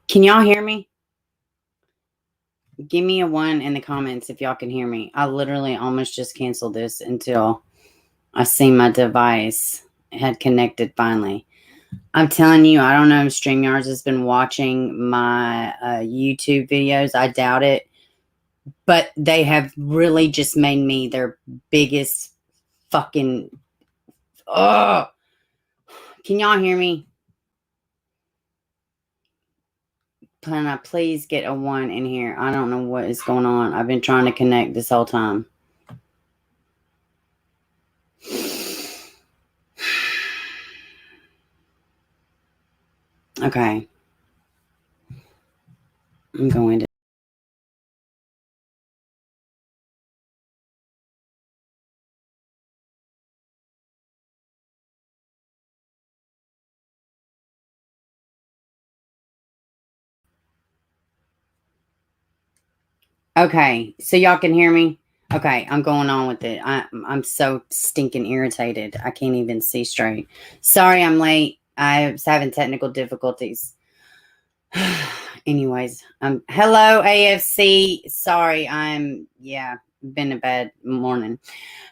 Can y'all hear me? Give me a 1 in the comments if y'all can hear me. I literally almost just canceled this until I seen my device had connected finally. I'm telling you, I don't know if StreamYards has been watching my YouTube videos. I doubt it. But they have really just made me their biggest fucking... Oh! Can y'all hear me? Can I please get a 1 in here? I don't know what is going on. I've been trying to connect this whole time. Okay. I'm going to... Okay, so y'all can hear me? Okay, I'm going on with it. I'm so stinking irritated. I can't even see straight. Sorry I'm late. I was having technical difficulties. Anyways, hello AFC. Sorry, been a bad morning.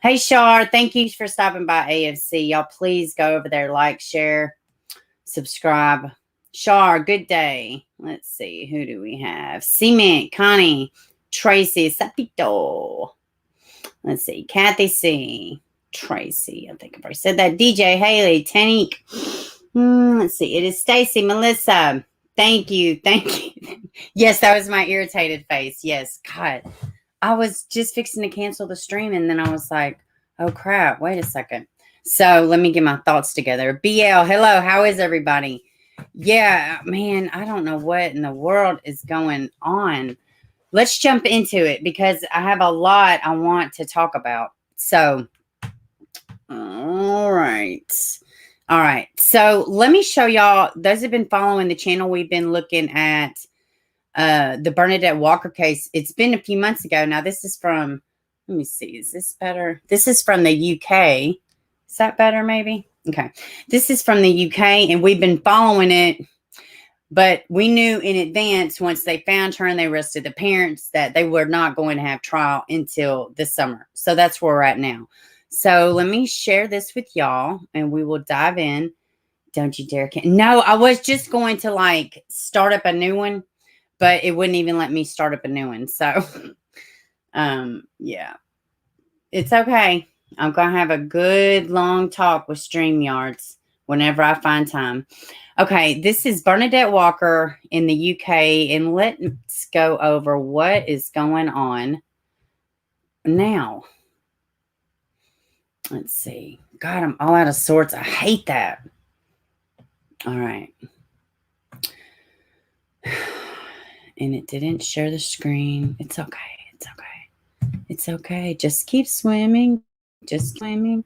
Hey Shar, thank you for stopping by AFC. Y'all please go over there, like, share, subscribe. Shar, good day. Let's see, who do we have? Cement, Connie, Tracy, Sapito. Let's see, Kathy C, Tracy. I think I've already said that. DJ, Haley, Tanique. Let's see. It is Stacy, Melissa. Thank you. Yes, that was my irritated face. Yes, God. I was just fixing to cancel the stream, and then I was like, oh, crap. Wait a second. So let me get my thoughts together. BL, hello. How is everybody? Yeah, man, I don't know what in the world is going on. Let's jump into it because I have a lot I want to talk about. So, all right. So let me show y'all. Those have been following the channel. We've been looking at the Bernadette Walker case. It's been a few months ago. Now, this is from, let me see. Is this better? This is from the UK. Is that better, maybe? Okay. This is from the UK, and we've been following it. But we knew in advance, once they found her and they arrested the parents, that they were not going to have trial until this summer. So that's where we're at now. So let me share this with y'all, and we will dive in. Don't you dare. No, I was just going to, start up a new one, but it wouldn't even let me start up a new one. So, yeah. It's okay. I'm going to have a good long talk with StreamYards whenever I find time. Okay, this is Bernadette Walker in the UK, and let's go over what is going on now. Let's see. God, I'm all out of sorts. I hate that. All right. And it didn't share the screen. It's okay. It's okay. Just keep swimming. Just swimming.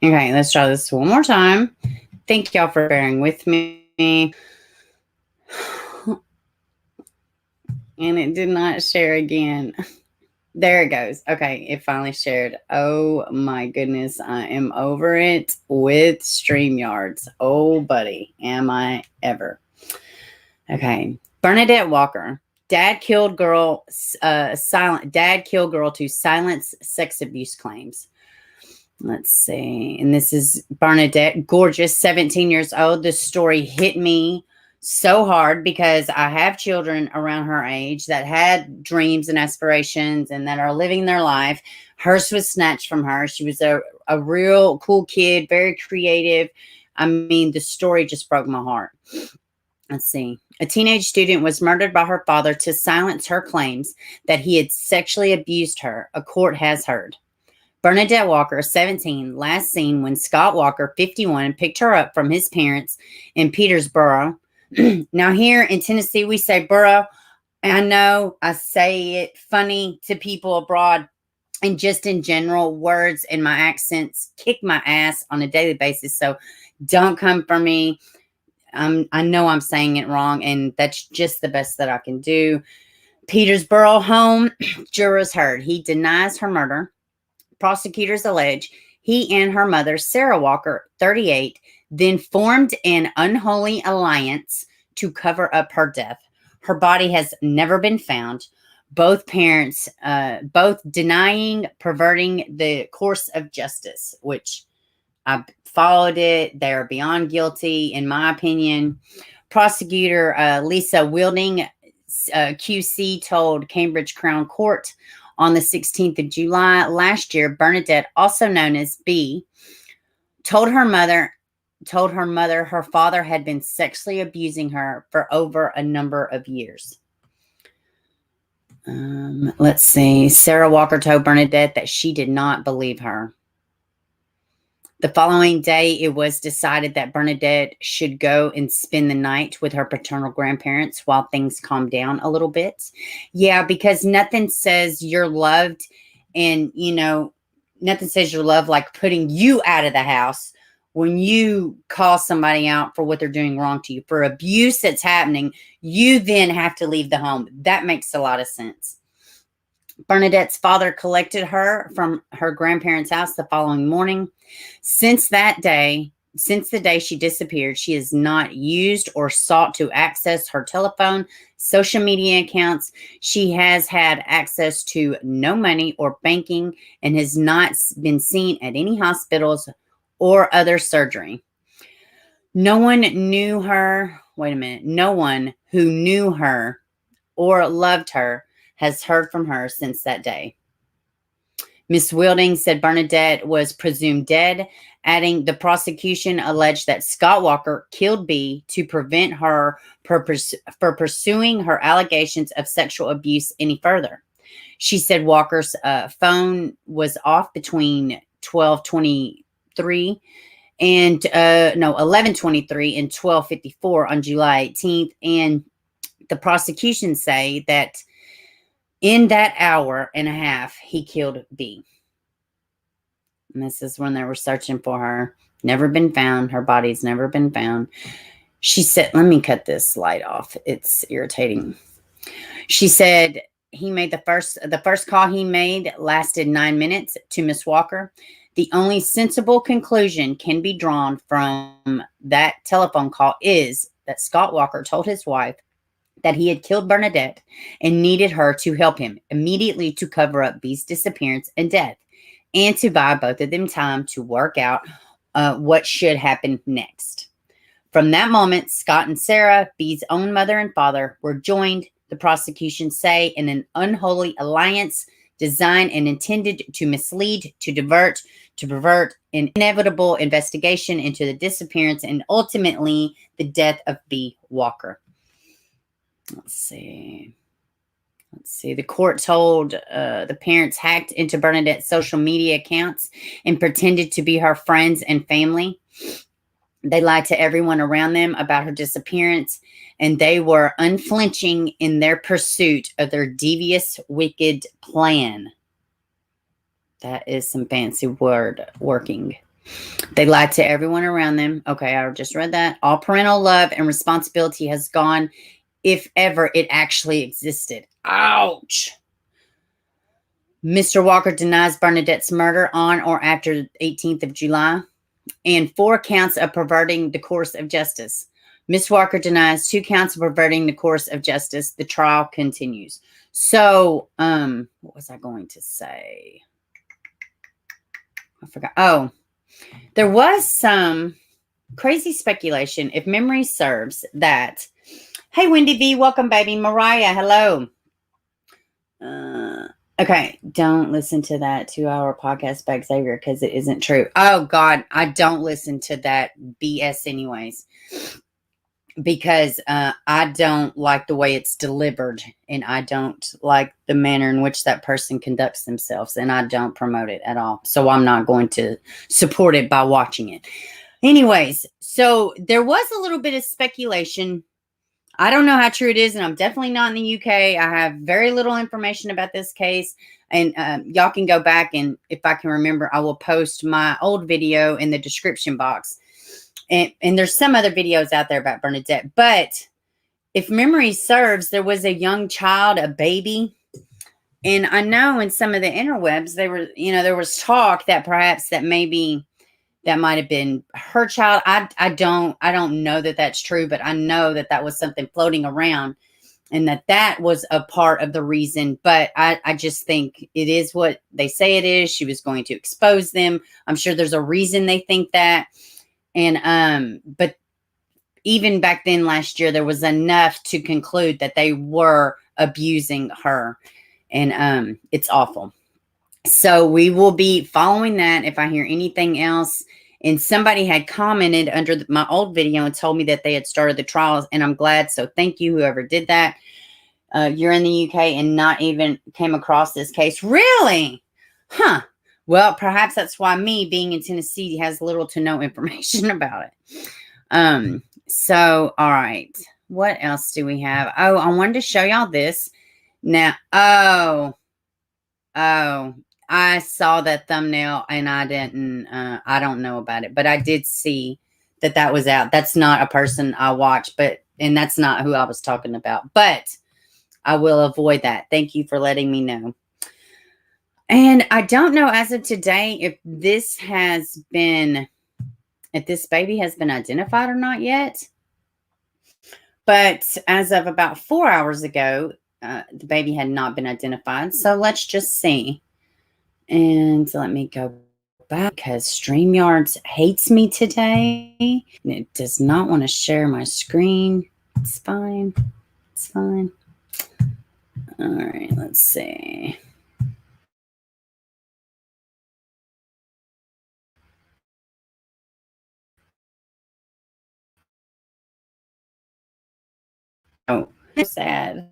Okay, let's try this one more time. Thank y'all for bearing with me. And it did not share again. There it goes. Okay, it finally shared. Oh my goodness, I am over it with StreamYards. Oh, buddy, am I ever. Okay, Bernadette Walker. Dad killed girl to silence sex abuse claims. Let's see. And this is Bernadette, gorgeous, 17 years old. This story hit me so hard because I have children around her age that had dreams and aspirations and that are living their life. Hers was snatched from her. She was a real cool kid, very creative. I mean, the story just broke my heart. Let's see. A teenage student was murdered by her father to silence her claims that he had sexually abused her, a court has heard. Bernadette Walker, 17, last seen when Scott Walker, 51, picked her up from his parents in Petersboro. Now, here in Tennessee, we say borough. I know I say it funny to people abroad, and just in general, words and my accents kick my ass on a daily basis. So don't come for me. I know I'm saying it wrong, and that's just the best that I can do. Petersboro home, jurors heard. He denies her murder. Prosecutors allege he and her mother, Sarah Walker, 38, then formed an unholy alliance to cover up her death. Her body has never been found. Both parents, both denying perverting the course of justice, which I followed it. They're beyond guilty, in my opinion. Prosecutor Lisa Wilding, QC, told Cambridge Crown Court on the 16th of July last year, Bernadette, also known as B, told her mother her father had been sexually abusing her for over a number of years. Let's see. Sarah Walker told Bernadette that she did not believe her. The following day, it was decided that Bernadette should go and spend the night with her paternal grandparents while things calmed down a little bit. Yeah, because nothing says you're loved, and, nothing says you're loved like putting you out of the house when you call somebody out for what they're doing wrong to you. For abuse that's happening, you then have to leave the home. That makes a lot of sense. Bernadette's father collected her from her grandparents' house the following morning. Since the day she disappeared, she has not used or sought to access her telephone, social media accounts. She has had access to no money or banking and has not been seen at any hospitals or other surgery. No one knew her. Wait a minute. No one who knew her or loved her has heard from her since that day. Miss Wilding said Bernadette was presumed dead, adding the prosecution alleged that Scott Walker killed B to prevent her for pursuing her allegations of sexual abuse any further. She said Walker's phone was off between 11:23 and 12:54 on July 18th, and the prosecution say that in that hour and a half, he killed B. And this is when they were searching for her. Never been found. Her body's never been found. She said, let me cut this light off. It's irritating. She said he made the first call he made lasted 9 minutes to Miss Walker. The only sensible conclusion can be drawn from that telephone call is that Scott Walker told his wife that he had killed Bernadette and needed her to help him immediately to cover up B's disappearance and death, and to buy both of them time to work out what should happen next. From that moment, Scott and Sarah, B's own mother and father, were joined, the prosecution say, in an unholy alliance designed and intended to mislead, to divert, to pervert an inevitable investigation into the disappearance and ultimately the death of B. Walker. Let's see. The court told the parents hacked into Bernadette's social media accounts and pretended to be her friends and family. They lied to everyone around them about her disappearance, and they were unflinching in their pursuit of their devious, wicked plan. That is some fancy word working. They lied to everyone around them. Okay, I just read that. All parental love and responsibility has gone, if ever it actually existed. Ouch. Mr. Walker denies Bernadette's murder on or after 18th of July and 4 counts of perverting the course of justice. Miss Walker denies 2 counts of perverting the course of justice. The trial continues. So, what was I going to say? I forgot. Oh, there was some crazy speculation, if memory serves, that, hey, Wendy V, welcome, baby. Mariah, hello. Okay, don't listen to that 2-hour podcast by Xavier because it isn't true. Oh, God, I don't listen to that BS anyways because I don't like the way it's delivered, and I don't like the manner in which that person conducts themselves, and I don't promote it at all. So I'm not going to support it by watching it. Anyways, so there was a little bit of speculation. I don't know how true it is, and I'm definitely not in the UK. I have very little information about this case, and y'all can go back, and if I can remember, I will post my old video in the description box. And there's some other videos out there about Bernadette, but if memory serves, there was a young child, a baby, and I know in some of the interwebs, there was talk that perhaps that maybe that might have been her child. I don't know that that's true, but I know that that was something floating around, and that was a part of the reason. But I just think it is what they say it is. She was going to expose them. I'm sure there's a reason they think that. And but even back then last year, there was enough to conclude that they were abusing her. And it's awful. So we will be following that. If I hear anything else, and somebody had commented under my old video and told me that they had started the trials, and I'm glad. So thank you, whoever did that. You're in the UK and not even came across this case. Really? Huh. Well, perhaps that's why me being in Tennessee has little to no information about it. So, all right. What else do we have? Oh, I wanted to show y'all this. Now, I saw that thumbnail and I didn't, I don't know about it, but I did see that that was out. That's not a person I watch, and that's not who I was talking about, but I will avoid that. Thank you for letting me know. And I don't know as of today if this baby has been identified or not yet. But as of about 4 hours ago, the baby had not been identified. So let's just see. And let me go back because StreamYards hates me today. It does not want to share my screen. It's fine. It's fine. All right, let's see. Oh, sad.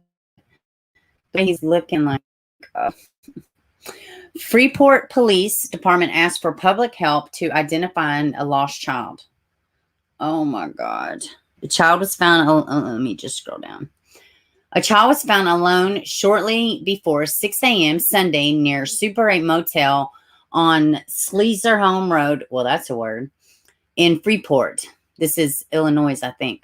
He's looking like Freeport Police Department asked for public help to identifying a lost child. Oh my God. The child was found. Let me just scroll down. A child was found alone shortly before 6 a.m. Sunday near Super 8 Motel on Sleaserholm Road. Well, that's a word. In Freeport. This is Illinois, I think.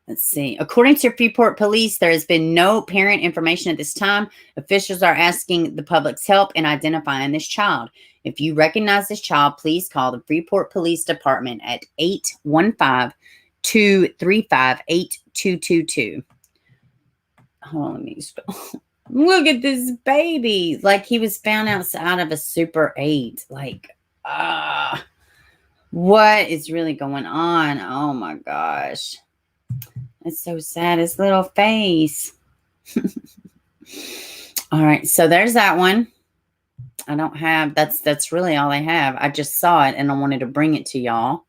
Let's see. According to Freeport Police, there has been no parent information at this time. Officials are asking the public's help in identifying this child. If you recognize this child, please call the Freeport Police Department at 815-235-8222. Hold on, let me scroll. Look at this baby. Like he was found outside of a Super 8. Like, what is really going on? Oh my gosh. It's so sad. His little face. All right. So there's that one. I don't have, that's really all I have. I just saw it and I wanted to bring it to y'all.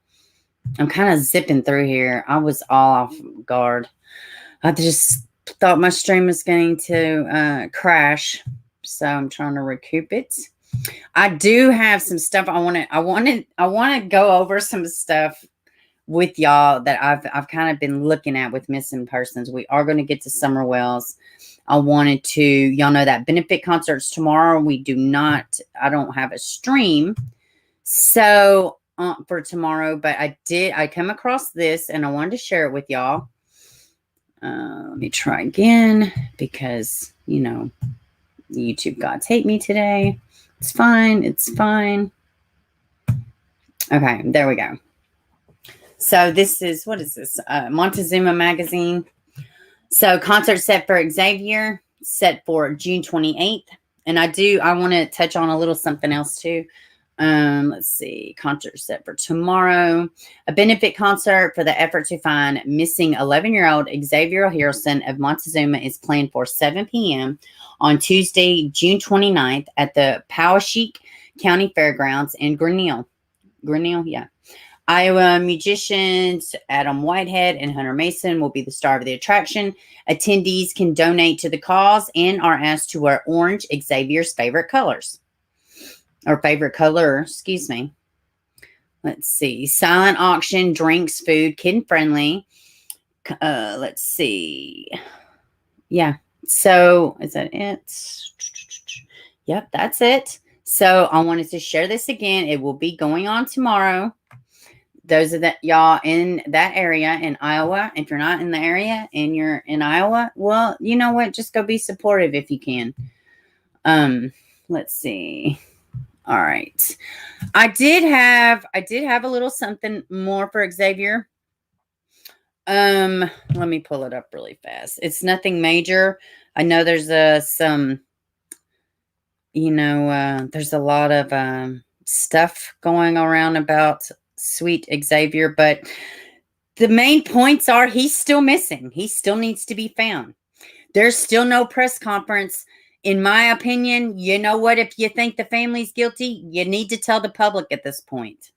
I'm kind of zipping through here. I was all off guard. I just thought my stream was going to crash. So I'm trying to recoup it. I do have some stuff I want to go over some stuff with y'all that I've kind of been looking at with missing persons. We are going to get to Summer Wells. I wanted to, y'all know that benefit concerts tomorrow. I don't have a stream. So for tomorrow, but I come across this and I wanted to share it with y'all. Let me try again because, YouTube gods hate me today. It's fine. It's fine. Okay, there we go. So this is, what is this? Montezuma magazine. So concert set for Xavier, set for June 28th. And I want to touch on a little something else too. Let's see, concert set for tomorrow. A benefit concert for the effort to find missing 11-year-old Xavier Harrelson of Montezuma is planned for 7 p.m. on Tuesday, June 29th at the Poweshiek County Fairgrounds in Grinnell, yeah. Iowa musicians Adam Whitehead and Hunter Mason will be the star of the attraction. Attendees can donate to the cause and are asked to wear orange, Xavier's favorite colors. Or favorite color, excuse me. Let's see. Silent auction, drinks, food, kid-friendly. Let's see. Yeah. So, is that it? Yep, that's it. So, I wanted to share this again. It will be going on tomorrow. Those of y'all in that area in Iowa, if you're not in the area and you're in Iowa, well, you know what? Just go be supportive if you can. Let's see. All right. I did have a little something more for Xavier. Let me pull it up really fast. It's nothing major. I know there's some, there's a lot of stuff going around about sweet Xavier, but the main points are he's still missing. He still needs to be found. There's still no press conference. In my opinion, you know what? If you think the family's guilty, you need to tell the public at this point.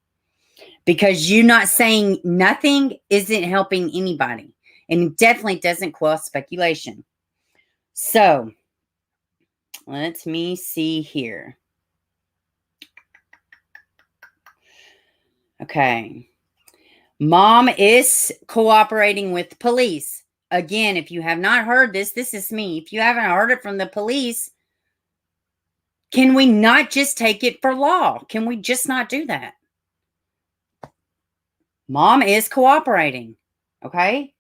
Because you not saying nothing isn't helping anybody. And it definitely doesn't quell speculation. So, let me see here. Okay. Mom is cooperating with police. Again, if you have not heard this, this is me. If you haven't heard it from the police, can we not just take it for law? Can we just not do that? Mom is cooperating. Okay.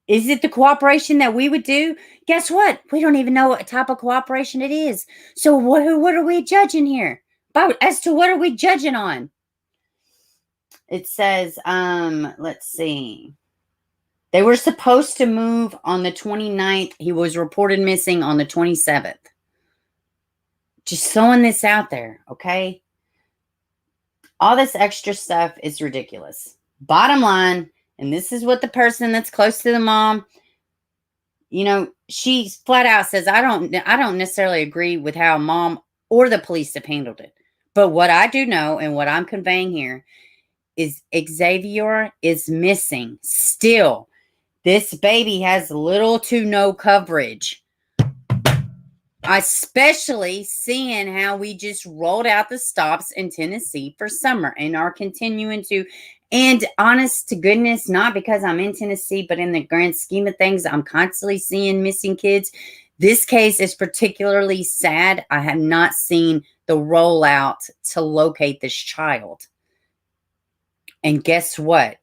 Is it the cooperation that we would do? Guess what? We don't even know what type of cooperation it is. So what are we judging here? As to what are we judging on? It says, let's see. They were supposed to move on the 29th. He was reported missing on the 27th. Just throwing this out there, okay? All this extra stuff is ridiculous. Bottom line, and this is what the person that's close to the mom, she flat out says, I don't necessarily agree with how mom or the police have handled it. But what I do know and what I'm conveying here is Xavier is missing still. This baby has little to no coverage. Especially seeing how we just rolled out the stops in Tennessee for summer and are continuing to. And honest to goodness, not because I'm in Tennessee, but in the grand scheme of things, I'm constantly seeing missing kids. This case is particularly sad. I have not seen the rollout to locate this child. And guess what?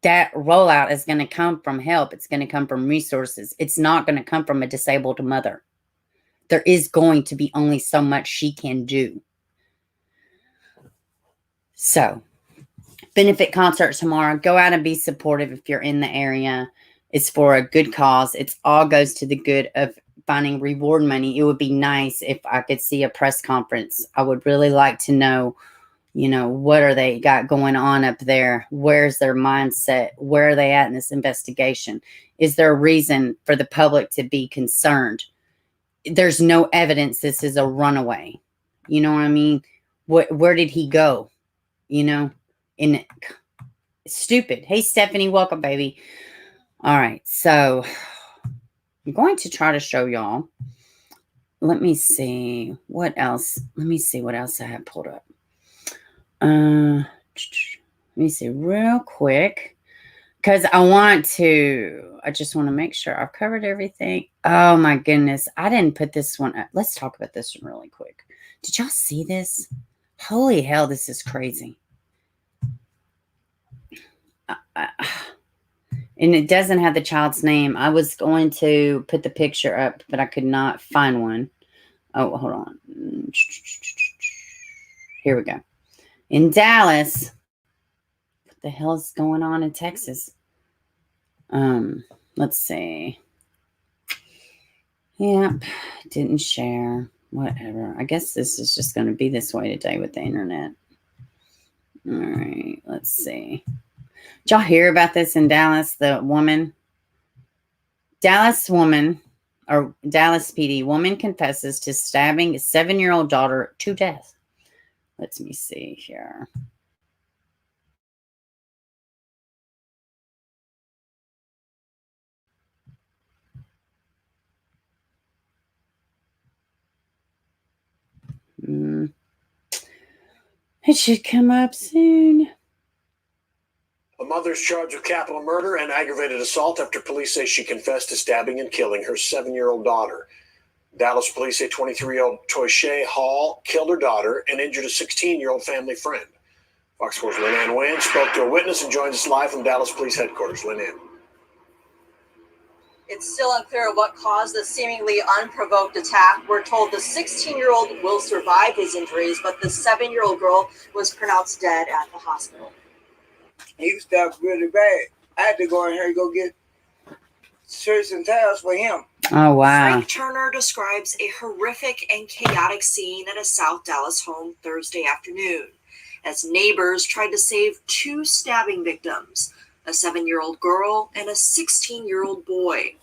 That rollout is going to come from help. It's going to come from resources. It's not going to come from a disabled mother. There is going to be only so much she can do. So, benefit concert tomorrow. Go out and be supportive if you're in the area. It's for a good cause. It all goes to the good of finding reward money. It would be nice if I could see a press conference. I would really like to know, what are they got going on up there? Where's their mindset? Where are they at in this investigation? Is there a reason for the public to be concerned? There's no evidence this is a runaway. You know what I mean? Where did he go? Stupid. Hey, Stephanie, welcome, baby. All right, so I'm going to try to show y'all. Let me see what else. Let me see what else I have pulled up. Let me see real quick. Because I just want to make sure I've covered everything. Oh, my goodness. I didn't put this one up. Let's talk about this one really quick. Did y'all see this? Holy hell, this is crazy. And it doesn't have the child's name. I was going to put the picture up, but I could not find one. Oh, hold on. Here we go. In Dallas. What the hell is going on in Texas? Let's see. Yep, didn't share. Whatever. I guess this is just going to be this way today with the internet. All right, let's see. Did y'all hear about this in Dallas? The woman, Dallas PD woman confesses to stabbing a 7-year-old daughter to death. Let me see here. It should come up soon. A mother's charged with capital murder and aggravated assault after police say she confessed to stabbing and killing her 7-year-old daughter. Dallas police say 23-year-old Toyshay Hall killed her daughter and injured a 16-year-old family friend. Fox 4's Lynn Ann Wayne spoke to a witness and joins us live from Dallas Police Headquarters. Lynn Ann. It's still unclear what caused the seemingly unprovoked attack. We're told the 16-year-old will survive his injuries, but the 7-year-old girl was pronounced dead at the hospital. He was stabbed really bad. I had to go in here and go get shirts and towels for him. Oh, wow. Frank Turner describes a horrific and chaotic scene at a South Dallas home Thursday afternoon as neighbors tried to save 2 stabbing victims, a 7-year-old girl and a 16-year-old boy.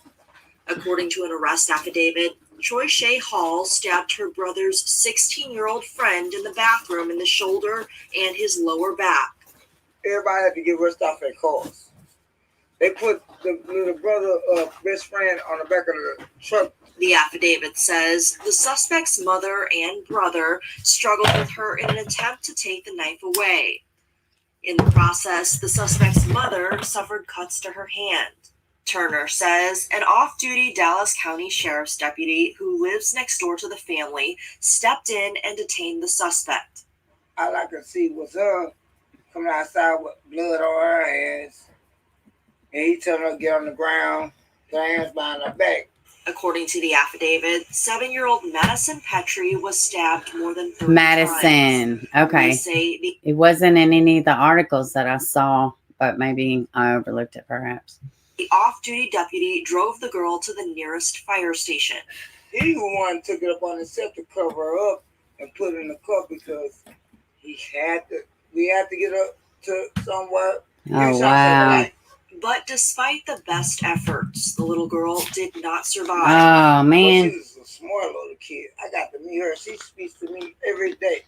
According to an arrest affidavit, Choi Shay Hall stabbed her brother's 16-year-old friend in the bathroom in the shoulder and his lower back. Everybody had to get rushed off in cars. They put the little brother, best friend on the back of the truck. The affidavit says the suspect's mother and brother struggled with her in an attempt to take the knife away. In the process, the suspect's mother suffered cuts to her hand. Turner says an off-duty Dallas County Sheriff's deputy who lives next door to the family stepped in and detained the suspect. All I could see was her coming outside with blood on her hands. And he told her to get on the ground, put her hands behind her back. According to the affidavit, 7-year-old Madison Petrie was stabbed more than 30 Madison. times. Okay. They say It wasn't in any of the articles that I saw, but maybe I overlooked it perhaps. the off-duty deputy drove the girl to the nearest fire station. He the one took it up on himself to cover her up and put her in the car because we had to get her to somewhere. Oh, wow. But despite the best efforts, the little girl did not survive. Oh, Well, man. she was a smart little kid. I got to meet her. She speaks to me every day.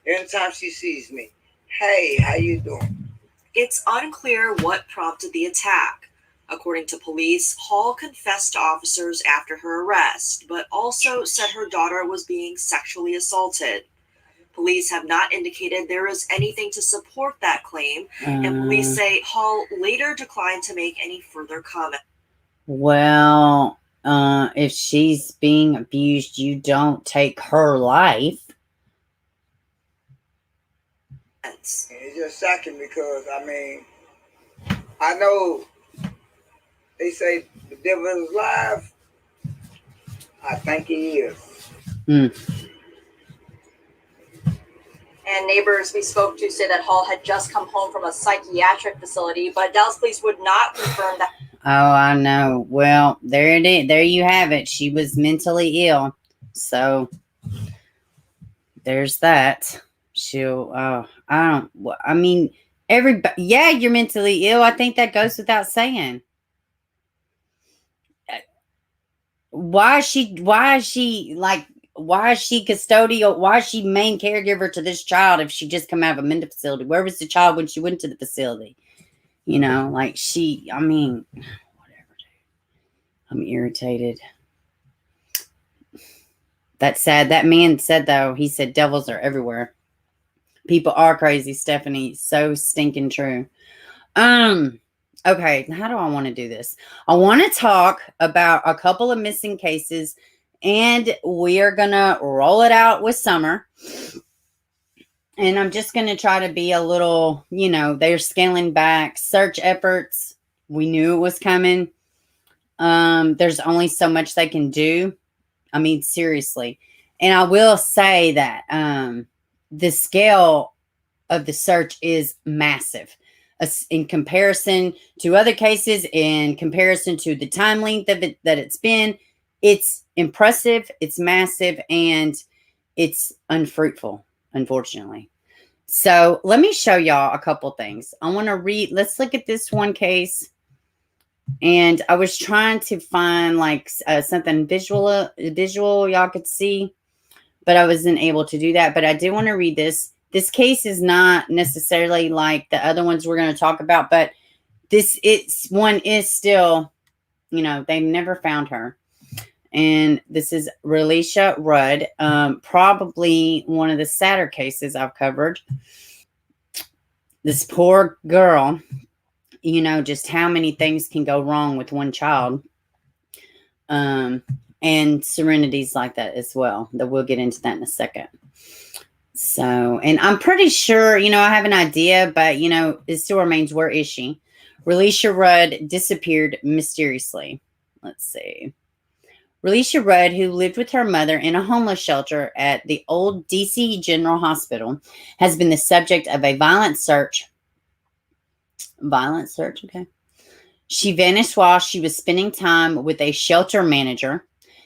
Anytime she sees me, hey, how you doing? It's unclear what prompted the attack. According to police, Hall confessed to officers after her arrest, but also said her daughter was being sexually assaulted. Police have not indicated there is anything to support that claim, and police say Hall later declined to make any further comment. Well, if she's being abused, you don't take her life. And it's just shocking because, I mean, I know they say the devil is alive. I think he is. And neighbors we spoke to say that Hall had just come home from a psychiatric facility, but Dallas police would not confirm that. Oh, I know. Well, there it is. There you have it. She was mentally ill. So there's that. Everybody, yeah, you're mentally ill. I think that goes without saying. Why is she custodial? Why is she main caregiver to this child if she just come out of a mental facility? Where was the child when she went to the facility? You know, whatever. I'm irritated. That's sad. That man said, though, he said devils are everywhere. People are crazy, Stephanie. So stinking true. Okay, how do I want to do this? I want to talk about a couple of missing cases, and we are going to roll it out with summer. And I'm just going to try to be a little, they're scaling back search efforts. We knew it was coming. There's only so much they can do. I mean, seriously. And I will say that the scale of the search is massive in comparison to other cases, in comparison to the time length of it that it's been. It's impressive, it's massive, and it's unfruitful, unfortunately. So let me show y'all a couple things. I want to read. Let's look at this one case. And I was trying to find something visual y'all could see, but I wasn't able to do that. But I did want to read this. This case is not necessarily like the other ones we're going to talk about, but one is still, they've never found her. And this is Relisha Rudd, probably one of the sadder cases I've covered. This poor girl, just how many things can go wrong with one child. And Serenity's like that as well. We'll get into that in a second. So, and I'm pretty sure, I have an idea, but, it still remains, where is she? Relisha Rudd disappeared mysteriously. Let's see. Relisha Rudd, who lived with her mother in a homeless shelter at the old DC General Hospital, has been the subject of a violent search. Violent search, okay. She vanished while she was spending time with a shelter manager,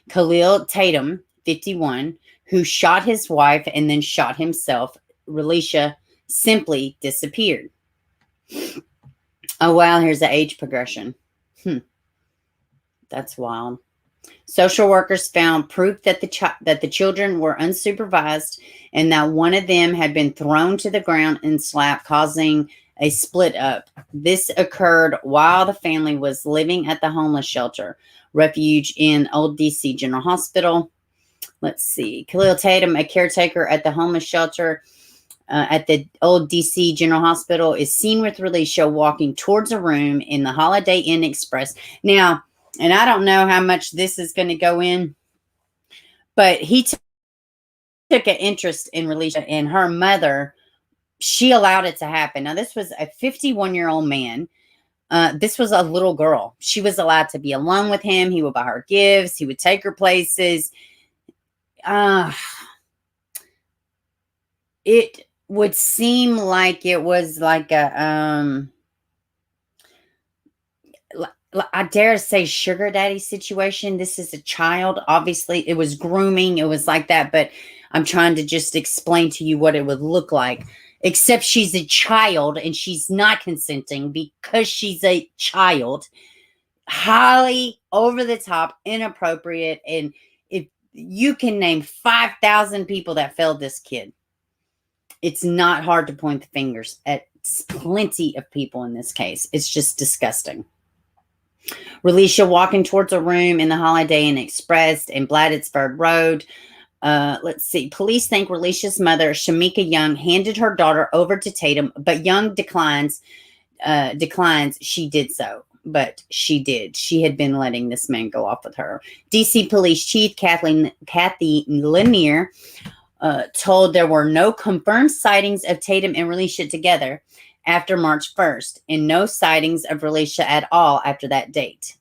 Khalil Tatum, 51, who shot his wife and then shot himself. Relisha simply disappeared. Oh, wow. Here's the age progression. That's wild. Social workers found proof that the children were unsupervised and that one of them had been thrown to the ground and slapped, causing a split up. This occurred while the family was living at the homeless shelter refuge in Old DC General Hospital. Let's see. Khalil Tatum, a caretaker at the homeless shelter at the Old DC General Hospital, is seen with Relisha walking towards a room in the Holiday Inn Express. Now, and I don't know how much this is going to go in, but he took an interest in Relisha, and her mother, she allowed it to happen. Now, this was a 51-year-old man. This was a little girl. She was allowed to be alone with him. He would buy her gifts. He would take her places. It would seem like it was like a, I dare say sugar daddy situation. This is a child. Obviously, it was grooming. It was like that. But I'm trying to just explain to you what it would look like. Except she's a child and she's not consenting because she's a child. Highly over the top, inappropriate. And if you can name 5,000 people that failed this kid, it's not hard to point the fingers at plenty of people in this case. It's just disgusting. Relisha walking towards a room in the Holiday Inn Express in Bladensburg Road. Let's see. Police think Relisha's mother, Shamika Young, handed her daughter over to Tatum, but Young declines she did so. But she did. She had been letting this man go off with her. DC Police Chief Kathy Lanier told there were no confirmed sightings of Tatum and Relisha together after March 1st, and no sightings of Relisha at all after that date.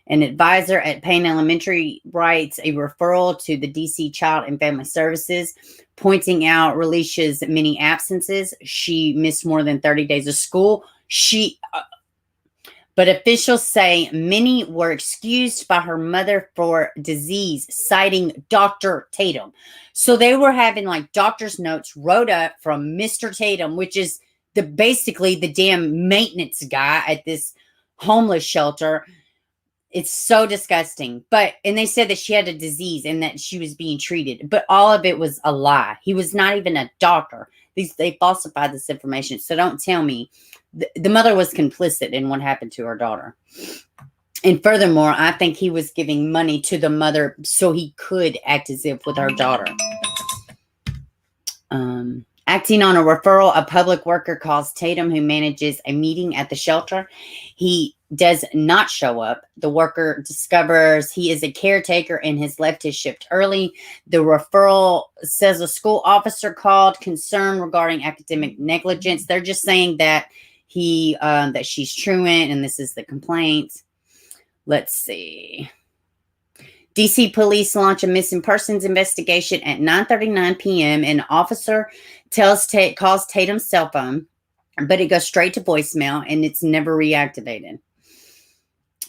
An advisor at Payne Elementary writes a referral to the DC Child and Family Services, pointing out Relisha's many absences. She missed more than 30 days of school. But officials say many were excused by her mother for disease, citing Dr. Tatum. So they were having like doctor's notes wrote up from Mr. Tatum, which is basically the damn maintenance guy at this homeless shelter. It's so disgusting. And they said that she had a disease and that she was being treated, but all of it was a lie. He was not even a doctor. They falsified this information. So don't tell me. The mother was complicit in what happened to her daughter. And furthermore, I think he was giving money to the mother so he could act as if with her daughter. Acting on a referral, a public worker calls Tatum, who manages a meeting at the shelter. He does not show up. The worker discovers he is a caretaker and has left his shift early. The referral says a school officer called concerned regarding academic negligence. They're just saying that that she's truant, and this is the complaint. Let's see. DC police launch a missing persons investigation at 9:39 p.m. An officer calls Tatum's cell phone, but it goes straight to voicemail and it's never reactivated.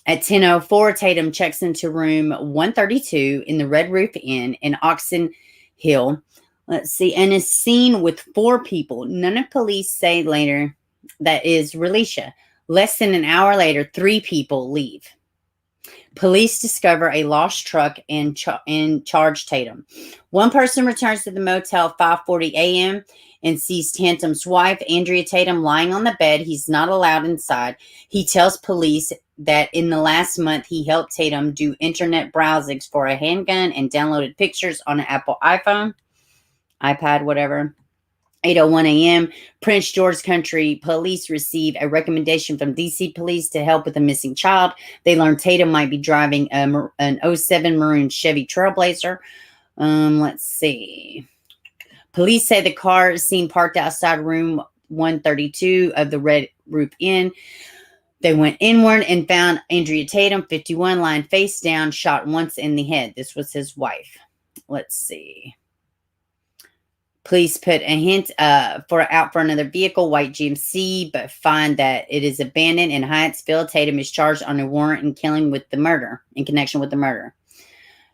At 10:04, Tatum checks into room 132 in the Red Roof Inn in Oxon Hill. Let's see, and is seen with 4 people. None of police say later that is Relisha. Less than an hour later, 3 people leave. Police discover a lost truck and charge Tatum. One person returns to the motel 5:40 a.m. and sees Tatum's wife, Andrea Tatum, lying on the bed. He's not allowed inside. He tells police that in the last month, he helped Tatum do internet browsings for a handgun and downloaded pictures on an Apple iPhone, iPad, whatever. 8:01 a.m., Prince George Country police receive a recommendation from DC police to help with a missing child. They learn Tatum might be driving an 07 maroon Chevy Trailblazer. Let's see. Police say the car is seen parked outside room 132 of the Red Roof Inn. They went inward and found Andrea Tatum, 51, lying face down, shot once in the head. This was his wife. Let's see. Police put a hint out for another vehicle, white GMC, but find that it is abandoned in Hyattsville. Tatum is charged on a warrant in connection with the murder.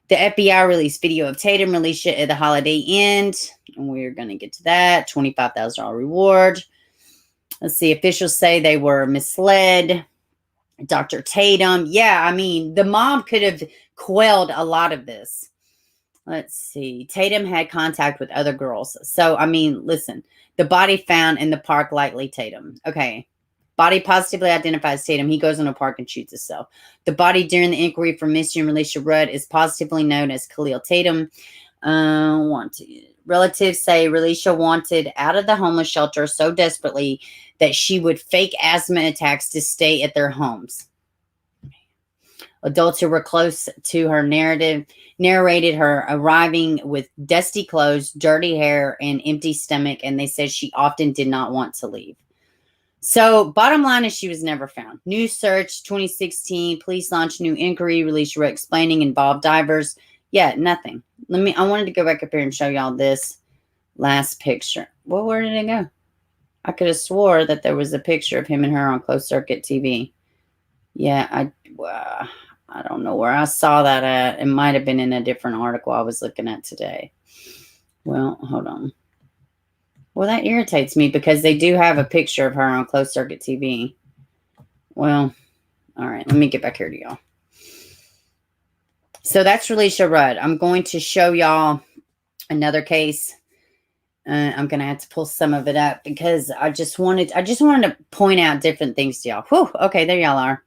The FBI released video of Tatum, Relisha at the Holiday Inn, and we're going to get to that. $25,000 reward. Let's see. Officials say they were misled. Dr. Tatum. Yeah, I mean, the mom could have quelled a lot of this. Let's see. Tatum had contact with other girls. So, I mean, listen. The body found in the park, likely Tatum. Okay. Body positively identifies Tatum. He goes in a park and shoots himself. The body during the inquiry for missing Relisha Rudd is positively known as Khalil Tatum. Relatives say Relisha wanted out of the homeless shelter so desperately that she would fake asthma attacks to stay at their homes. Adults who were close to her narrated her arriving with dusty clothes, dirty hair, and empty stomach, and they said she often did not want to leave. So, bottom line is she was never found. New search, 2016, police launched new inquiry, Relisha Rudd explaining, involved divers. Yeah, nothing. I wanted to go back up here and show y'all this last picture. Well, where did it go? I could have swore that there was a picture of him and her on closed circuit TV. Yeah, I don't know where I saw that at. It might have been in a different article I was looking at today. Well, hold on. Well, that irritates me because they do have a picture of her on closed circuit TV. Well, all right. Let me get back here to y'all. So that's Relisha Rudd. I'm going to show y'all another case. I'm going to have to pull some of it up because I just wanted to point out different things to y'all. Whew, okay, there y'all are.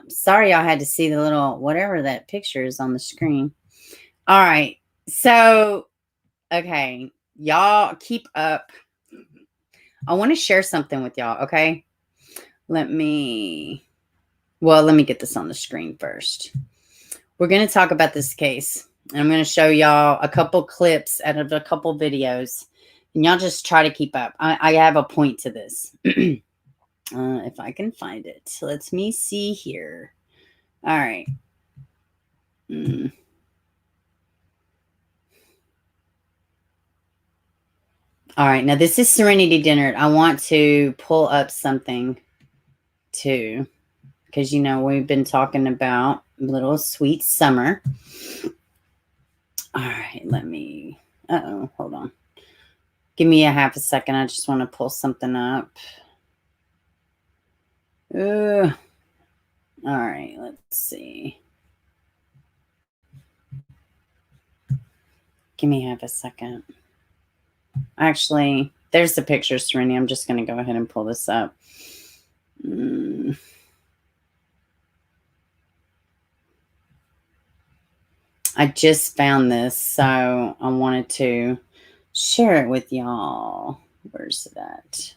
Sorry y'all had to see the little whatever that picture is on the screen. All right. So, okay. Y'all keep up. I want to share something with y'all, okay? Let me get this on the screen first. We're going to talk about this case. And I'm going to show y'all a couple clips out of a couple videos. And y'all just try to keep up. I have a point to this. If I can find it. Let me see here. All right. All right. Now, this is Serenity Dennard. I want to pull up something, too. Because, you know, we've been talking about Little Sweet Summer. All right. Hold on. Give me a half a second. I just want to pull something up. All right, let's see. Give me half a second. Actually, there's the picture, Serenity. I'm just going to go ahead and pull this up. I just found this, so I wanted to share it with y'all. Where's it at?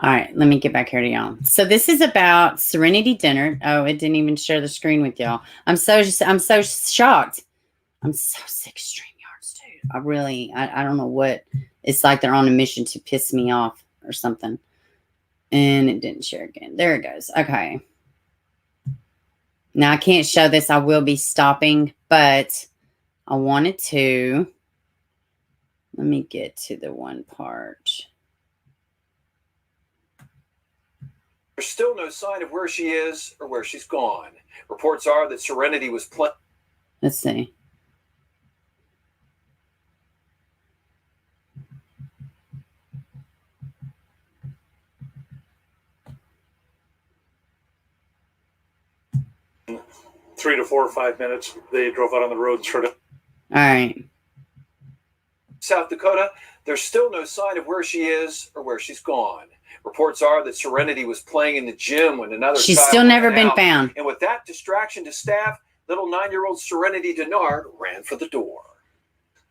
All right, let me get back here to y'all. So this is about Serenity Dennard. Oh, it didn't even share the screen with y'all. I'm so shocked. I'm so sick of StreamYards, dude. I don't know what it's like. They're on a mission to piss me off or something. And it didn't share again. There it goes. Okay. Now I can't show this. I will be stopping, but I wanted to. Let me get to the one part. There's still no sign of where she is or where she's gone. Reports are that Serenity was playing. Let's see. 3 to 4 or 5 minutes. They drove out on the road and started. All right. South Dakota, there's still no sign of where she is or where she's gone. Reports are that Serenity was playing in the gym when another She's child still never ran been out. found. And with that distraction to staff, little 9-year-old Serenity Dennard ran for the door.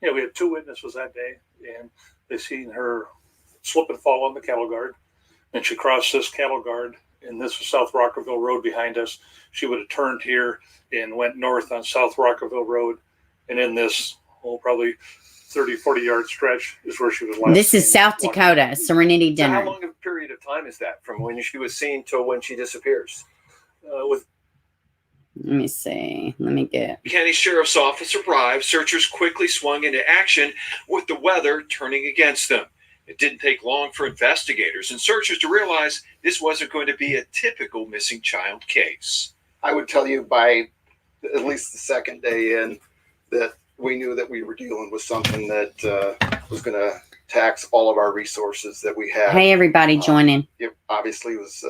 Yeah, we had 2 witnesses that day, and they seen her slip and fall on the cattle guard. And she crossed this cattle guard and this was South Rockerville Road behind us, she would have turned here and went north on South Rockerville Road. And in this, probably 30, 40-yard stretch is where she was last This is seen South walking. Dakota, Serenity So how Dennard. long of a period of time is that from when she was seen to when she disappears? With Let me see. Let me get. County Sheriff's Office arrived, searchers quickly swung into action with the weather turning against them. It didn't take long for investigators and searchers to realize this wasn't going to be a typical missing child case. I would tell you by at least the second day in that we knew that we were dealing with something that was going to tax all of our resources that we had. Hey, everybody, join in. It obviously was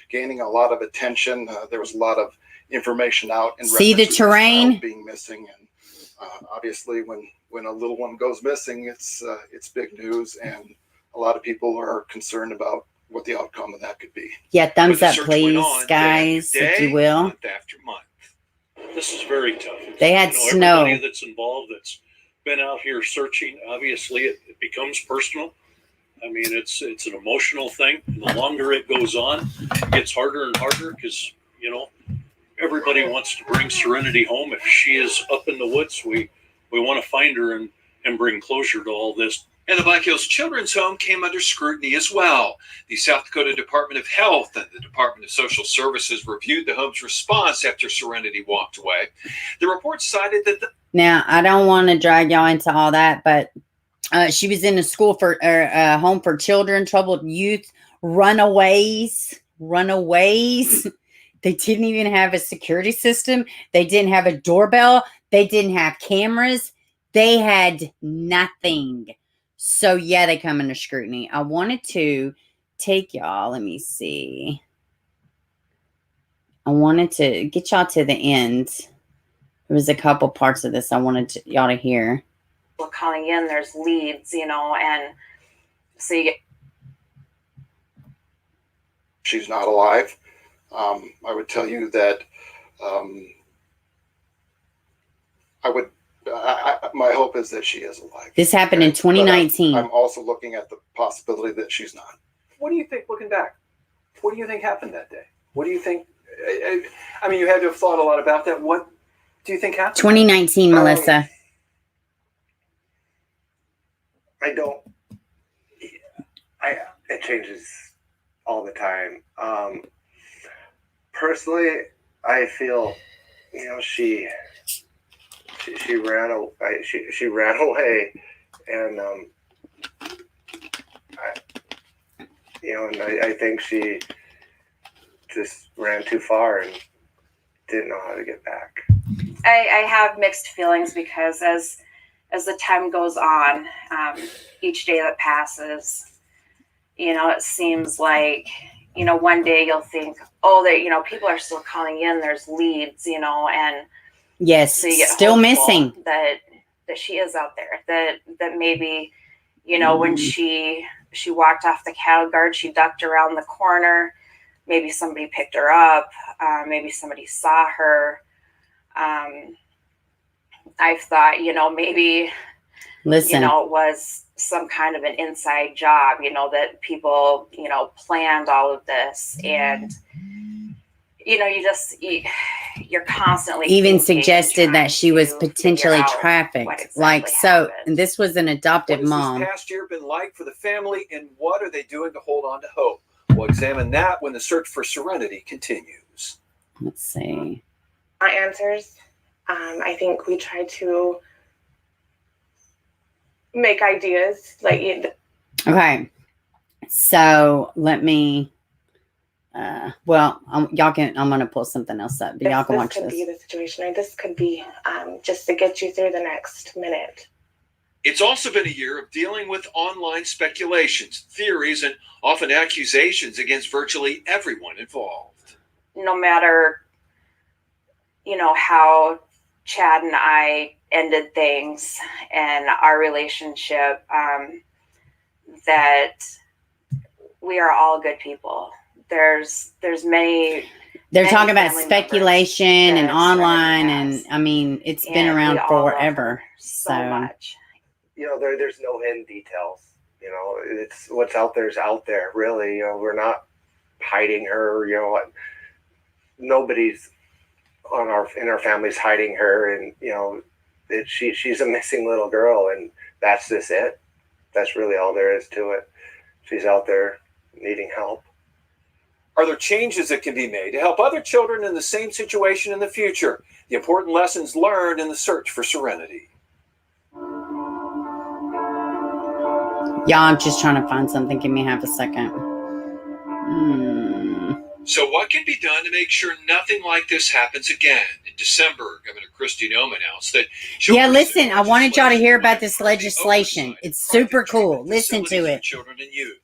gaining a lot of attention. There was a lot of information out. In See the reference to this terrain? child being missing, and obviously, when a little one goes missing, it's big news, and a lot of people are concerned about what the outcome of that could be. Yeah, But thumbs the up, search went please, on guys, day after if you day, will. month after month. This is very tough. They had snow. Everybody that's involved, that's been out here searching, obviously it becomes personal. I mean, it's an emotional thing. And the longer it goes on, it gets harder and harder because, everybody wants to bring Serenity home. If she is up in the woods, we want to find her and bring closure to all this. And the Black Hills Children's Home came under scrutiny as well. The South Dakota Department of Health and the Department of Social Services reviewed the home's response after Serenity walked away. The report cited that Now, I don't want to drag y'all into all that, but she was in a school for home for children, troubled youth, runaways. They didn't even have a security system. They didn't have a doorbell. They didn't have cameras. They had nothing. So, yeah, they come under scrutiny. I wanted to take y'all. Let me see. I wanted to get y'all to the end. There was a couple parts of this I wanted y'all to hear. Calling in, there's leads, and so you get. She's not alive. I would tell you that my hope is that she is alive. This happened in 2019. I'm also looking at the possibility that she's not. What do you think, looking back? What do you think happened that day? What do you think? I mean, you had to have thought a lot about that. What do you think happened? 2019, Melissa. It changes all the time. Personally, I feel, she ran away. She ran away, and I think she just ran too far and didn't know how to get back. I have mixed feelings because as the time goes on, each day that passes, it seems like, one day you'll think, people are still calling in, there's leads, and Yes, so you get still hopeful missing. that she is out there, that maybe, when she walked off the cattle guard, she ducked around the corner, maybe somebody picked her up, maybe somebody saw her. I've thought, maybe, Listen, it was some kind of an inside job, that people, planned all of this. And, you're constantly even thinking and suggested trying that she was to figure potentially out trafficked. what exactly Like, so, happened. and this was an adopted What has mom. this past year been like for the family, and what are they doing to hold on to hope? We'll examine that when the search for Serenity continues. Let's see. My answers, I think we try to make ideas Okay. So let me, y'all can, I'm going to pull something else up, but y'all can watch this could be this. the situation, or this could be just to get you through the next minute. it's also been a year of dealing with online speculations, theories, and often accusations against virtually everyone involved. No matter, how Chad and I ended things and our relationship, that we are all good people. There's many. They're many talking about family speculation members and that online, Serenity has. and I mean, it's been And around we all love forever. her so So, much. There's no hidden details. It's what's out there is out there. Really, we're not hiding her. You know, nobody's in our family's hiding her, and you know, she's a missing little girl, and that's just it. That's really all there is to it. She's out there needing help. Are there changes that can be made to help other children in the same situation in the future? The important lessons learned in the search for serenity. Yeah, I'm just trying to find something. Give me half a second. So what can be done to make sure nothing like this happens again? In December, Governor Kristi Noem announced that yeah, listen, I wanted y'all to hear about this legislation. It's super cool. Listen to it. Children and youth.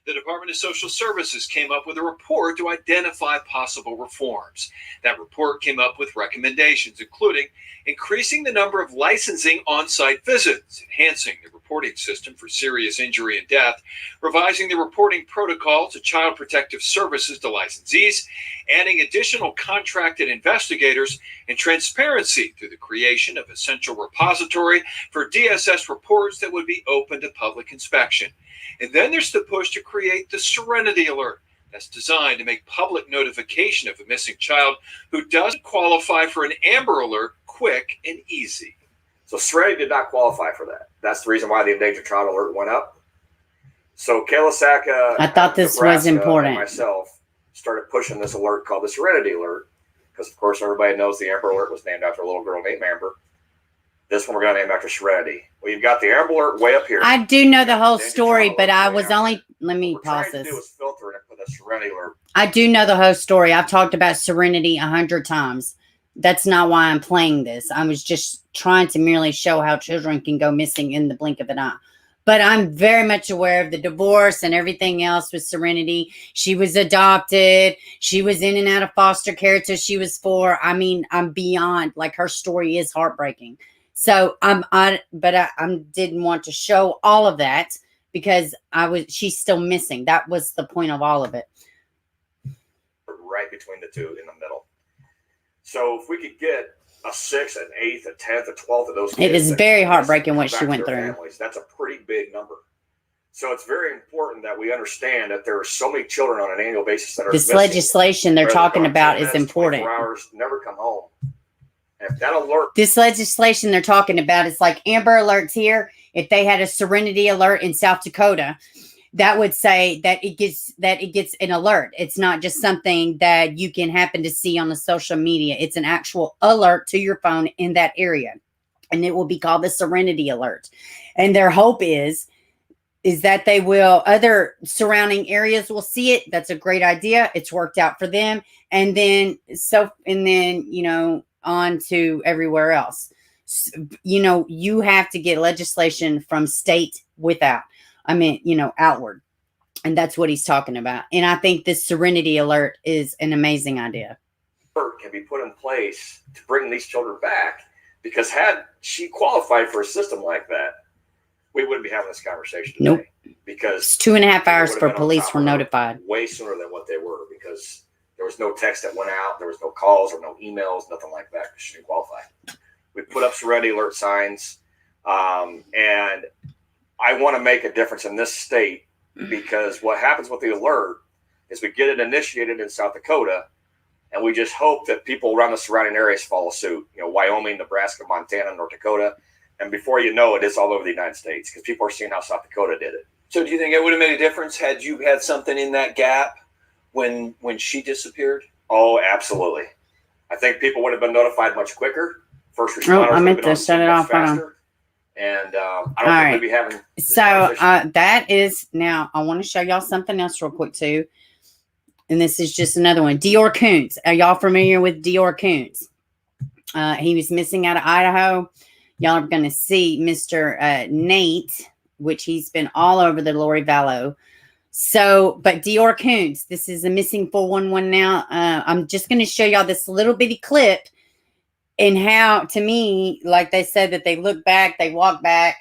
The Department of Social Services came up with a report to identify possible reforms. That report came up with recommendations, including increasing the number of licensing on-site visits, enhancing the reporting system for serious injury and death, revising the reporting protocol to Child Protective Services to licensees, adding additional contracted investigators, and transparency through the creation of a central repository for DSS reports that would be open to public inspection. And then there's the push to create the Serenity Alert. That's designed to make public notification of a missing child who doesn't qualify for an Amber Alert quick and easy. So Serenity did not qualify for that. That's the reason why the Endangered Child Alert went up. So Kayla Saka, I thought this was important. And myself started pushing this alert called the Serenity Alert because, of course, everybody knows the Amber Alert was named after a little girl named Amber. This one we're going to name after Serenity. Well, you've got the Amber Alert way up here. I do know the whole story, but I was only, let me pause this. What we're trying to do is filter it with a Serenity Alert. I do know the whole story. I've talked about Serenity 100 times. That's not why I'm playing this. I was just trying to merely show how children can go missing in the blink of an eye. But I'm very much aware of the divorce and everything else with Serenity. She was adopted. She was in and out of foster care till she was 4. I mean, I'm beyond, like, her story is heartbreaking. So I didn't want to show all of that because she's still missing. That was the point of all of it. Right between the two in the middle. So if we could get a 6th, an 8th, a 10th, a 12th of those kids. It is very heartbreaking what she went through. Families, that's a pretty big number. So it's very important that we understand that there are so many children on an annual basis that are this missing. Legislation they're talking about is important. 24 hours, never come home. And if that alert. This legislation they're talking about is like Amber Alerts here. If they had a Serenity Alert in South Dakota, that would say that it gets an alert. It's not just something that you can happen to see on the social media. It's an actual alert to your phone in that area. And it will be called the Serenity Alert. And their hope is that other surrounding areas will see it. That's a great idea. It's worked out for them. And then, on to everywhere else. You have to get legislation from state outward. And that's what he's talking about. And I think this Serenity Alert is an amazing idea. Can be put in place to bring these children back, because had she qualified for a system like that, we wouldn't be having this conversation today. Nope. Because it's 2.5 hours for police were notified. Way sooner than what they were, because there was no text that went out, there was no calls or no emails, nothing like that, because she didn't qualify. We put up Serenity Alert signs, and I want to make a difference in this state, because what happens with the alert is we get it initiated in South Dakota, and we just hope that people around the surrounding areas follow suit. Wyoming, Nebraska, Montana, North Dakota. And before you know it, it's all over the United States, because people are seeing how South Dakota did it. So do you think it would have made a difference had you had something in that gap when she disappeared? Oh, absolutely. I think people would have been notified much quicker. First responders I meant to shut it off. Faster. And I don't think we'd be having this that is, now I want to show y'all something else real quick too. And this is just another one. Dior Koontz. Are y'all familiar with Dior Koontz? He was missing out of Idaho. Y'all are going to see Mr. Nate, which he's been all over the Lori Vallow. So, but Dior Koontz, this is a missing 411 now. I'm just going to show y'all this little bitty clip, and how, to me, like they said that they look back, they walk back.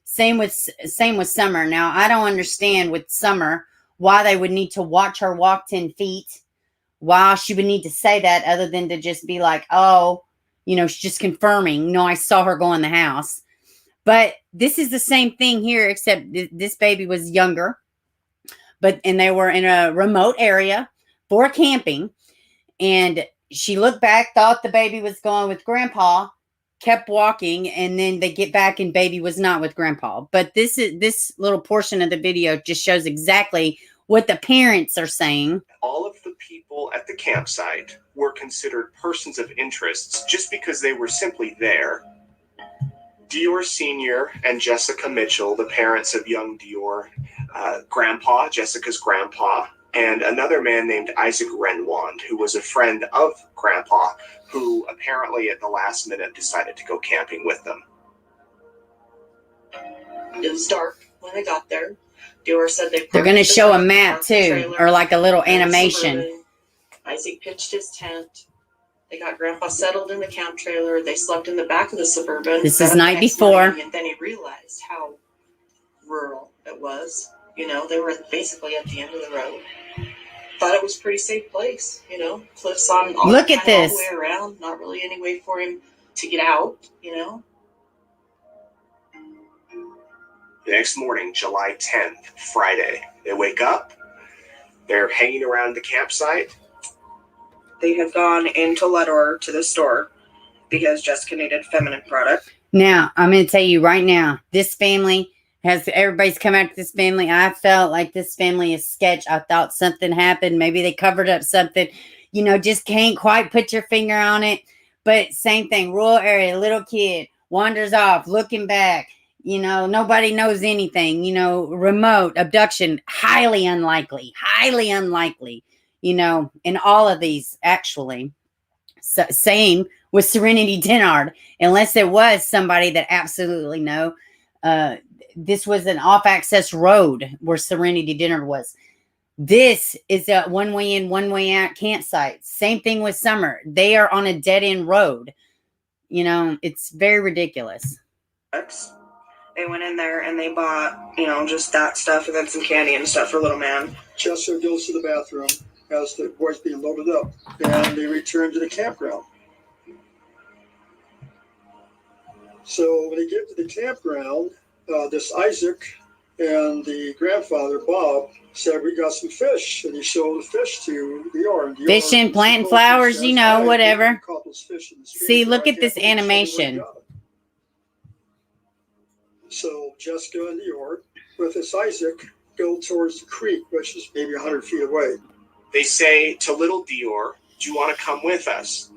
Same with Summer. Now, I don't understand with Summer why they would need to watch her walk 10 feet, why she would need to say that, other than to just be like, oh, she's just confirming. No, I saw her go in the house. But this is the same thing here, except this baby was younger. And they were in a remote area. for camping. And she looked back, thought the baby was going with grandpa, kept walking, and then they get back and baby was not with grandpa. But this little portion of the video just shows exactly what the parents are saying. All of the people at the campsite were considered persons of interest just because they were simply there. Dior Sr. and Jessica Mitchell, the parents of young Dior, grandpa, Jessica's grandpa, and another man named Isaac Renwand, who was a friend of grandpa, who apparently at the last minute decided to go camping with them. It was dark when they got there. Dior said they're going to show a map too, or like a little animation. Isaac pitched his tent. They got grandpa settled in the camp trailer. They slept in the back of the Suburban. This is night before. And then he realized how rural it was. You know, they were basically at the end of the road. Thought it was a pretty safe place. You know, cliffs on all, look at this. All the way around. Not really any way for him to get out, you know. The next morning, July 10th, Friday, they wake up. They're hanging around the campsite. They had gone into Ledor to the store because Jessica needed feminine product. Now, I'm going to tell you right now, this family everybody's come out to this family. I felt like this family is sketch. I thought something happened. Maybe they covered up something, you know, just can't quite put your finger on it. But same thing, rural area, little kid wanders off, looking back, you know, nobody knows anything, you know, remote abduction, highly unlikely, you know, in all of these actually. So, same with Serenity Dennard, unless it was somebody that absolutely know. This was an off-access road where Serenity Dennard was. This is a one-way in, one-way out campsite. Same thing with Summer. They are on a dead-end road. You know, it's very ridiculous. They went in there and they bought, you know, just that stuff and then some candy and stuff for little man. Chester goes to the bathroom as the boy's being loaded up, and they return to the campground. So when they get to the campground, this Isaac and the grandfather, Bob, said, we got some fish. And he showed the fish to Dior. Fishing, planting flowers, you know, whatever. See, look at this animation. So Jessica and Dior, with this Isaac, go towards the creek, which is maybe 100 feet away. They say to little Dior, do you want to come with us?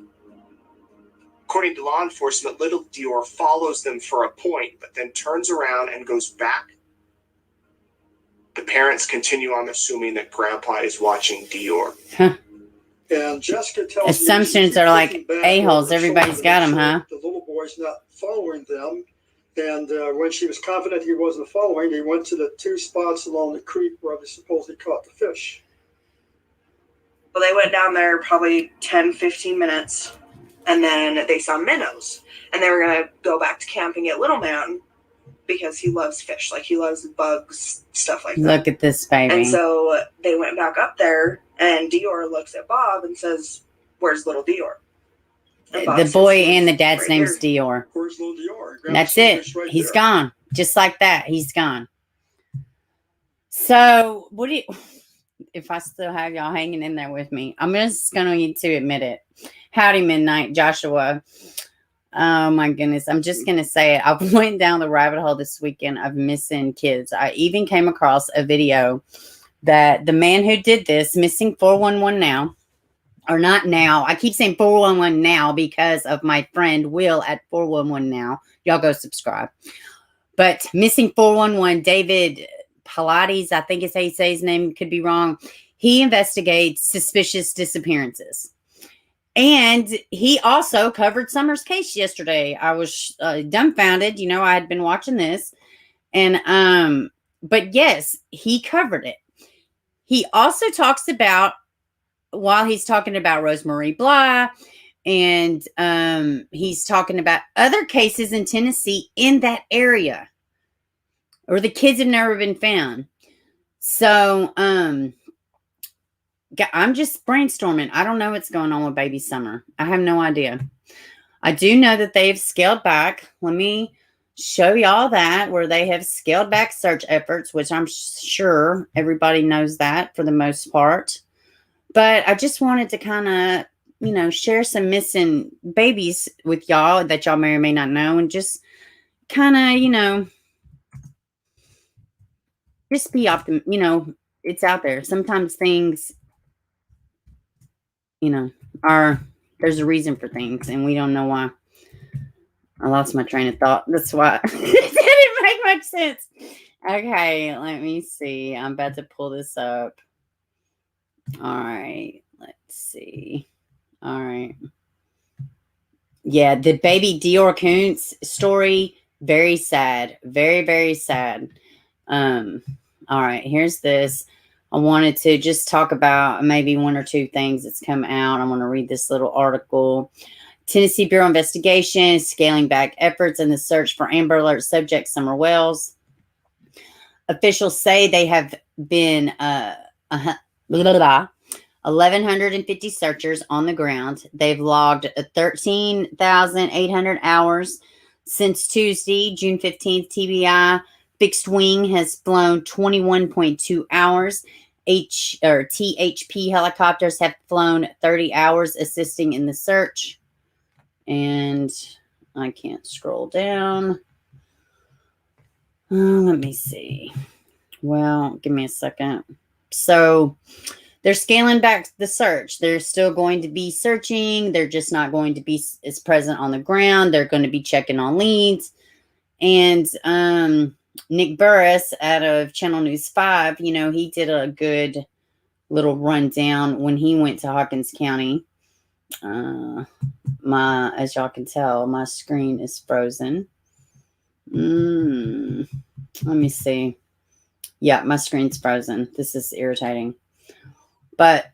According to law enforcement, little Dior follows them for a point, but then turns around and goes back. The parents continue on assuming that grandpa is watching Dior. Huh. And Jessica tells assumptions are like a-holes. Everybody's got them, huh? The little boy's not following them. And when she was confident he wasn't following, they went to the two spots along the creek where they supposedly caught the fish. Well, they went down there probably 10, 15 minutes. And then they saw minnows. And they were going to go back to camping at Little Man because he loves fish. Like, he loves bugs, stuff like that. Look at this baby. And so they went back up there, and Dior looks at Bob and says, where's little Dior? The boy and the dad's right name's here. Dior. Where's little Dior? That's it. Right He's there. gone. Just like that. He's gone. So, what do you... If I still have y'all hanging in there with me, I'm just going to admit it. Howdy, Midnight, Joshua. Oh, my goodness. I'm just going to say it. I went down the rabbit hole this weekend of missing kids. I even came across a video that the man who did this, missing 411 now, or not now. I keep saying 411 now because of my friend Will at 411 now. Y'all go subscribe. But missing 411, David Pilates, I think is how you say his name, could be wrong. He investigates suspicious disappearances. And he also covered Summer's case yesterday. I was dumbfounded. You know, I had been watching this. And, but yes, he covered it. He also talks about, while he's talking about Rosemary Bly, and he's talking about other cases in Tennessee in that area, or the kids have never been found. So, I'm just brainstorming. I don't know what's going on with baby Summer. I have no idea. I do know that they've scaled back. Let me show y'all that, where they have scaled back search efforts, which I'm sure everybody knows that for the most part. But I just wanted to kind of, share some missing babies with y'all that y'all may or may not know, and just kind of, just be optimistic. It's out there. Sometimes things, there's a reason for things, and we don't know why. I lost my train of thought. That's why it didn't make much sense. Okay, let me see. I'm about to pull this up. All right, let's see. All right. Yeah, the baby Dior Koontz story, very sad. Very, very sad. All right, here's this. I wanted to just talk about maybe one or two things that's come out. I want to read this little article. Tennessee Bureau of Investigation scaling back efforts in the search for Amber Alert subject Summer Wells. Officials say they have been 1,150 searchers on the ground. They've logged 13,800 hours since Tuesday, June 15th, TBI. Fixed wing has flown 21.2 hours. THP helicopters have flown 30 hours assisting in the search. And I can't scroll down. Let me see. Well, give me a second. So they're scaling back the search. They're still going to be searching. They're just not going to be as present on the ground. They're going to be checking on leads. And Nick Burris out of Channel News 5, he did a good little rundown when he went to Hawkins County. As y'all can tell, my screen is frozen. Let me see. Yeah, my screen's frozen. This is irritating. But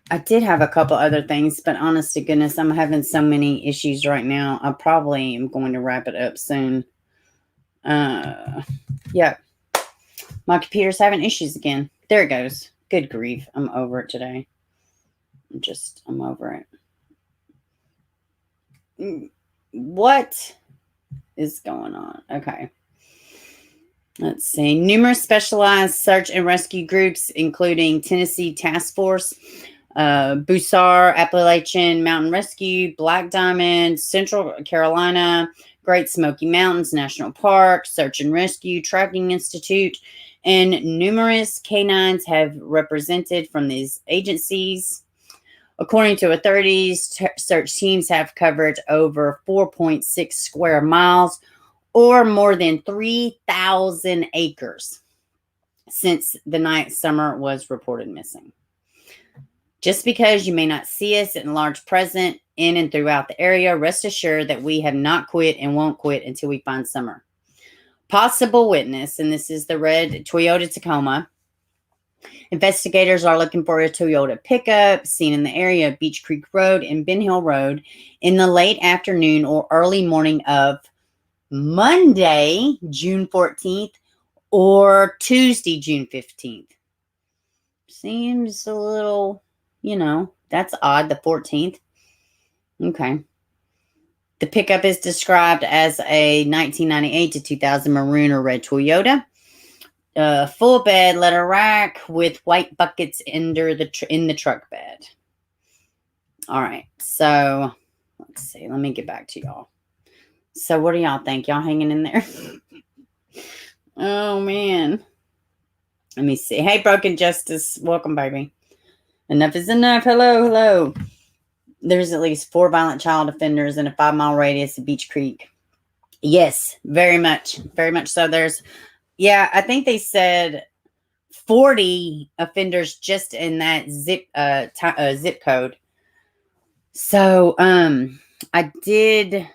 I did have a couple other things, but honest to goodness, I'm having so many issues right now. I probably am going to wrap it up soon. Yeah. My computer's having issues again. There it goes. Good grief. I'm over it today. I'm over it. What is going on? Okay. Let's see. Numerous specialized search and rescue groups, including Tennessee Task Force, Bussar, Appalachian Mountain Rescue, Black Diamond, Central Carolina, Great Smoky Mountains National Park, Search and Rescue Tracking Institute, and numerous canines have represented from these agencies. According to authorities, search teams have covered over 4.6 square miles, or more than 3,000 acres, since the night Summer was reported missing. Just because you may not see us in large present in and throughout the area, rest assured that we have not quit and won't quit until we find Summer. Possible witness, and this is the red Toyota Tacoma. Investigators are looking for a Toyota pickup seen in the area of Beach Creek Road and Ben Hill Road in the late afternoon or early morning of Monday, June 14th, or Tuesday, June 15th. Seems a little, that's odd, the 14th. Okay. The pickup is described as a 1998 to 2000 maroon or red Toyota. Full bed, leather rack with white buckets in the truck bed. All right. So, let's see. Let me get back to y'all. So, what do y'all think? Y'all hanging in there? Oh, man. Let me see. Hey, Broken Justice. Welcome, baby. Enough is enough. Hello, hello. There's at least 4 violent child offenders in a 5-mile radius of Beach Creek. Yes, very much. Very much so. I think they said 40 offenders just in that zip code. So, I did...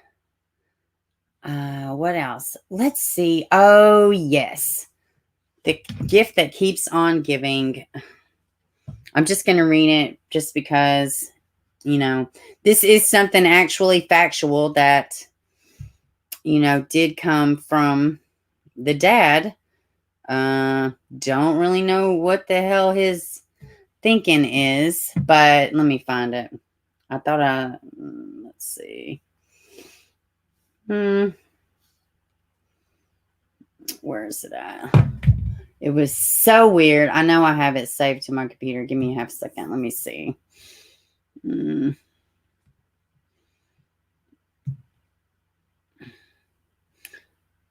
what else? Let's see. Oh, yes. The gift that keeps on giving. I'm just going to read it just because, this is something actually factual that, did come from the dad. Don't really know what the hell his thinking is, but let me find it. I thought let's see. Where is it at? It was so weird. I know I have it saved to my computer. Give me a half second. Let me see.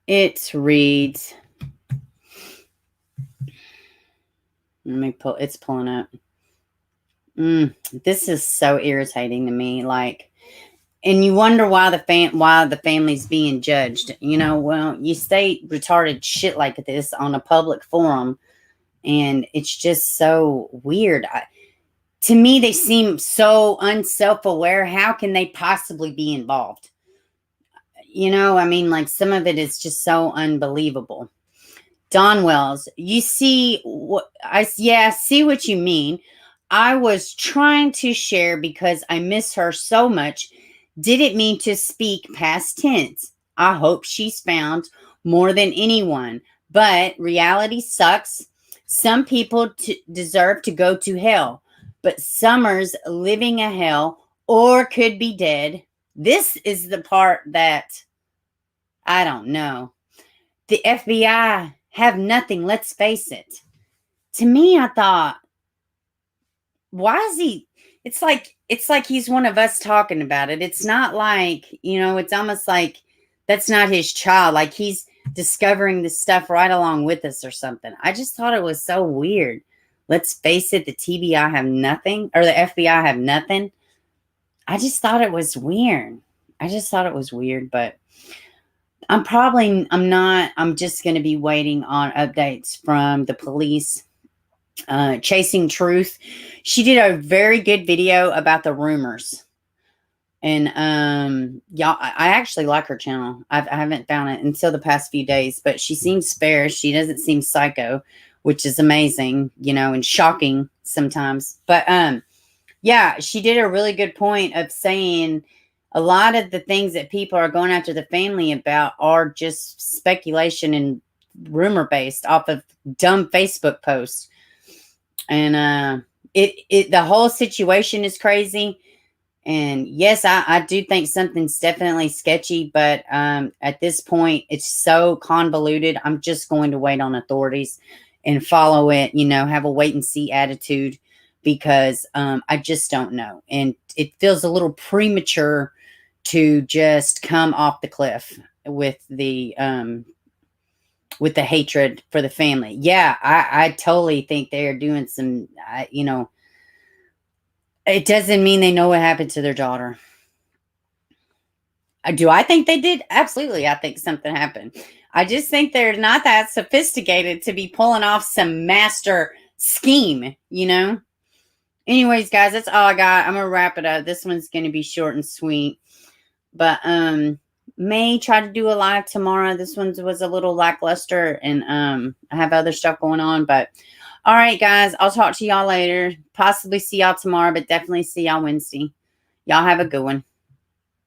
It reads. Let me pull. It's pulling up. This is so irritating to me. Like, and you wonder why the family's being judged. You know, well, you state retarded shit like this on a public forum, and it's just so weird. To me, they seem so unself-aware. How can they possibly be involved? You know, I mean, like, some of it is just so unbelievable. Don Wells, you see what I see what you mean. I was trying to share because I miss her so much. Didn't mean to speak past tense. I hope she's found more than anyone. But reality sucks. Some people deserve to go to hell. But Summer's living a hell or could be dead. This is the part that I don't know. The FBI have nothing. Let's face it. To me, I thought, why is he? It's like he's one of us talking about it. It's not like, you know, it's almost like that's not his child. Like he's discovering this stuff right along with us or something. I just thought it was so weird. Let's face it, the TBI have nothing, or the FBI have nothing. I just thought it was weird. But I'm just going to be waiting on updates from the police. Chasing Truth. She did a very good video about the rumors. And y'all, I actually like her channel. I haven't found it until the past few days, but she seems fair. She doesn't seem psycho, which is amazing, you know, and shocking sometimes. But yeah, she did a really good point of saying a lot of the things that people are going after the family about are just speculation and rumor based off of dumb Facebook posts. And the whole situation is crazy. And yes, I do think something's definitely sketchy, but at this point, it's so convoluted. I'm just going to wait on authorities and follow it, you know, have a wait and see attitude, because I just don't know. And it feels a little premature to just come off the cliff with the hatred for the family. Yeah, I totally think they're doing some, you know, it doesn't mean they know what happened to their daughter. Do I think they did? Absolutely. I think something happened. I just think they're not that sophisticated to be pulling off some master scheme, you know? Anyways, guys, that's all I got. I'm going to wrap it up. This one's going to be short and sweet. But may try to do a live tomorrow. This one was a little lackluster, and I have other stuff going on. But all right, guys, I'll talk to y'all later. Possibly see y'all tomorrow, but definitely see y'all Wednesday. Y'all have a good one.